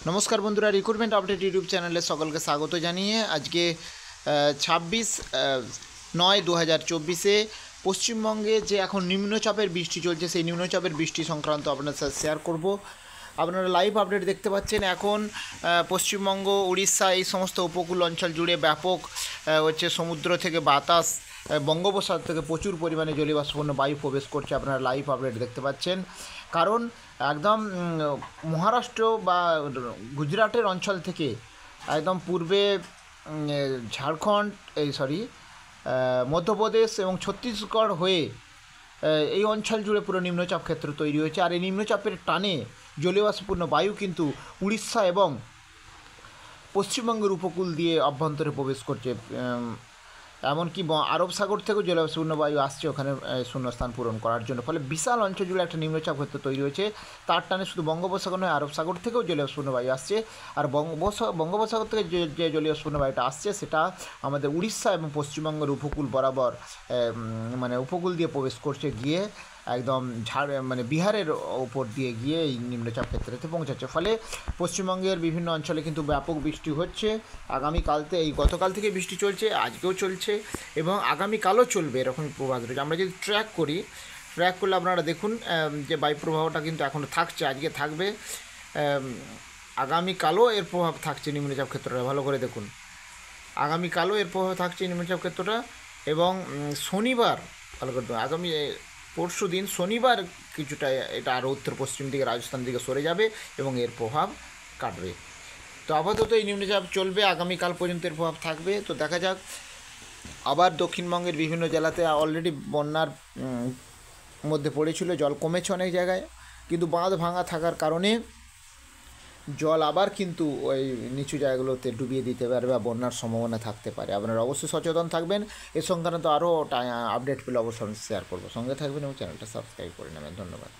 নমস্কার বন্ধুরা, recruitment update YouTube চ্যানেলে সকলকে স্বাগত জানিয়ে আজকে 26/9/2024 পশ্চিমবঙ্গে যে এখন নিম্নচাপের বৃষ্টি চলছে সেই নিম্নচাপের বৃষ্টি সংক্রান্ত আপনাদের সাথে শেয়ার করব। আপনারা লাইভ আপডেট দেখতে পাচ্ছেন। এখন পশ্চিমবঙ্গ, উড়িষ্যা এই সমস্ত উপকূল অঞ্চল জুড়ে ব্যাপক সমুদ্র থেকে বাতাস, বঙ্গোপসাগর থেকে প্রচুর পরিমাণে জলীয়বাষ্পপূর্ণ বায়ু প্রবেশ করছে। আপনারা লাইভ আপডেট দেখতে পাচ্ছেন। কারণ একদম মহারাষ্ট্র বা গুজরাটের অঞ্চল থেকে একদম পূর্বে ঝাড়খণ্ড মধ্যপ্রদেশ এবং ছত্তিশগড় হয়ে এই অঞ্চল জুড়ে পুরো নিম্নচাপ ক্ষেত্র তৈরি হয়েছে। আর এই নিম্নচাপের টানে জলীয়বাষ্পপূর্ণ বায়ু কিন্তু উড়িষ্যা এবং পশ্চিমবঙ্গের উপকূল দিয়ে অভ্যন্তরে প্রবেশ করছে। এমনকি আরব সাগর থেকেও জলীয়বাষ্পপূর্ণ বায়ু আসছে ওখানে শূন্যস্থান পূরণ করার জন্য। ফলে বিশাল অঞ্চল জুড়ে একটা নিম্নচাপ ক্ষেত্র তৈরি হয়েছে। তার টানে শুধু বঙ্গোপসাগর নয়, আরব সাগর থেকেও জলীয়বাষ্পপূর্ণ বায়ু আসছে। আর বঙ্গোপসাগর থেকে যে জলীয়বাষ্পপূর্ণ বায়ুটা আসছে সেটা আমাদের উড়িষ্যা এবং পশ্চিমবঙ্গের উপকূল বরাবর উপকূল দিয়ে প্রবেশ করছে, গিয়ে একদম বিহারের ওপর দিয়ে গিয়ে এই নিম্নচাপ ক্ষেত্রতে পৌঁছাচ্ছে। ফলে পশ্চিমবঙ্গের বিভিন্ন অঞ্চলে কিন্তু ব্যাপক বৃষ্টি হচ্ছে। গতকাল থেকে বৃষ্টি চলছে, আজকেও চলছে এবং আগামীকালও চলবে, এরকম প্রভাব রয়েছে। আমরা যদি ট্র্যাক করলে আপনারা দেখুন যে বায়ুপ্রবাহটা কিন্তু এখনও থাকছে, আজকে থাকবে, আগামীকালও এর প্রভাব থাকছে নিম্নচাপ ক্ষেত্রটা। ভালো করে দেখুন, আগামীকালও এর প্রভাব থাকছে নিম্নচাপ ক্ষেত্রটা। এবং শনিবার, ভালো করে দেখুন, পরশু দিন শনিবার কিছুটা এটা আরও উত্তর পশ্চিম দিকে রাজস্থান দিকে সরে যাবে এবং এর প্রভাব কাটবে। তো আপাতত এই নিম্নচাপ চলবে, আগামীকাল পর্যন্ত এর প্রভাব থাকবে। তো দেখা যাক। আবার দক্ষিণবঙ্গের বিভিন্ন জেলাতে অলরেডি বন্যার মধ্যে পড়েছিল, জল কমেছে অনেক জায়গায়, কিন্তু বাঁধ ভাঙা থাকার কারণে জল আবার কিন্তু ওই নিচু জায়গাগুলোতে ডুবিয়ে দিতে পারে বা বন্যার সম্ভাবনা থাকতে পারে। আপনারা অবশ্যই সচেতন থাকবেন। এ সংক্রান্ত আরও আপডেট পেলে অবশ্যই শেয়ার করবো। সঙ্গে থাকবেন এবং চ্যানেলটা সাবস্ক্রাইব করে নেবেন। ধন্যবাদ।